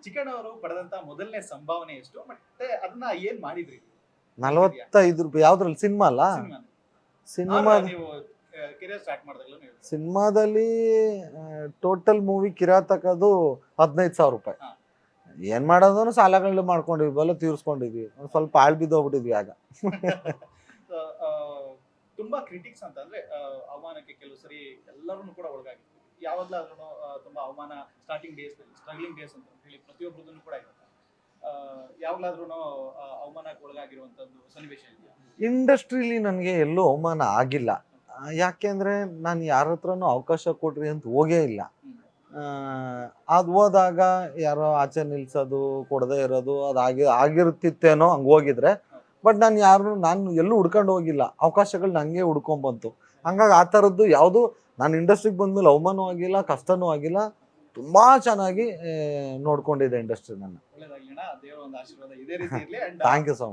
Chicken ಅವರು ಪಡೆದಂತ ಮೊದಲನೇ ಸಂಭಾವನೆ ಎಷ್ಟು ಮತ್ತೆ ಅದನ್ನ ಏನ್ ಮಾಡಿದ್ರಿ 45 ರೂಪಾಯಿ. ಯಾವ್ದ್ರಲ್ಲಿ? ಸಿನಿಮಾ ಅಲ್ಲ? ಸಿನಿಮಾ ನೀವು ಕೆರಿಯರ್ ಸ್ಟಾರ್ಟ್ ಮಾಡಿದಾಗಲೂ ನೀವು ಸಿನಿಮಾದಲ್ಲಿ ಟೋಟಲ್ ಮೂವಿ ಕಿರಾತಕದು 15,000 ರೂಪಾಯಿ. ಏನ್ ಮಾಡೋದನ್ನು ಸಾಲಗಳು ಮಾಡ್ಕೊಂಡಿದ್ವಿ, ಎಲ್ಲ ತೀರ್ಸ್ಕೊಂಡಿದ್ವಿ. ಒಂದ್ ಸ್ವಲ್ಪ ಆಳ್ ಬಿದ್ದೋಗ್ಬಿಟ್ಟಿದ್ವಿ ಆಗ. ತುಂಬಾ ಕ್ರಿಟಿಕ್ಸ್ ಅಂತ ಅಂದ್ರೆ ಅವಮಾನಕ್ಕೆ ಕೆಲವು ಸರಿ ಎಲ್ಲರೂ ಕೂಡ ಒಳಗಾಗಿರ್ತೀವಿ. ಯಾವಾಗ್ಲಾದ್ರೂ ತುಂಬಾ ಅವಮಾನ ಸ್ಟಾರ್ಟಿಂಗ್ ಡೇಸ್ ಸ್ಟ್ರಗ್ಲಿಂಗ್ ಡೇಸ್ ಅಂತ ಹೇಳಿ ಪ್ರತಿಯೊಬ್ಬರದನ್ನು ಕೂಡ ಇರುತ್ತೆ. ಯಾವಾಗ್ಲಾದ್ರೂ ಅವಮಾನಕ್ಕೆ ಒಳಗಾಗಿರುವಂತದ್ದು ಸನ್ನಿವೇಶ ಇದೆಯಾ? ಇಂಡಸ್ಟ್ರಿಲಿ ನನಗೆ ಎಲ್ಲೂ ಅವಮಾನ ಆಗಿಲ್ಲ. ಯಾಕೆಂದ್ರೆ ನಾನು ಯಾರ ಹತ್ರನೂ ಅವಕಾಶ ಕೊಡ್ರಿ ಅಂತ ಹೋಗೇ ಇಲ್ಲ. ಅದು ಹೋದಾಗ ಯಾರೋ ಆಚೆ ನಿಲ್ಸೋದು, ಕೊಡದೇ ಇರೋದು, ಅದು ಆಗಿರುತ್ತಿತ್ತೇನೋ ಹಂಗೆ ಹೋಗಿದ್ರೆ. ಬಟ್ ನಾನು ಎಲ್ಲೂ ಹುಡ್ಕೊಂಡು ಹೋಗಿಲ್ಲ, ಅವಕಾಶಗಳು ನನಗೆ ಹುಡ್ಕೊಂಬಂತು. ಹಂಗಾಗಿ ಆ ಥರದ್ದು ಯಾವುದು ನಾನು ಇಂಡಸ್ಟ್ರಿಗೆ ಬಂದ್ಮೇಲೆ ಅವಮಾನವೂ ಆಗಿಲ್ಲ, ಕಷ್ಟನೂ ಆಗಿಲ್ಲ. ತುಂಬ ಚೆನ್ನಾಗಿ ನೋಡ್ಕೊಂಡಿದೆ ಇಂಡಸ್ಟ್ರಿ ನನ್ನ. ಒಳ್ಳೇದಾಗ್ಲಿ ಅಣ್ಣ, ದೇವರ ಒಂದು ಆಶೀರ್ವಾದ ಇದೇ ರೀತಿ ಇರಲಿ. Thank you so much.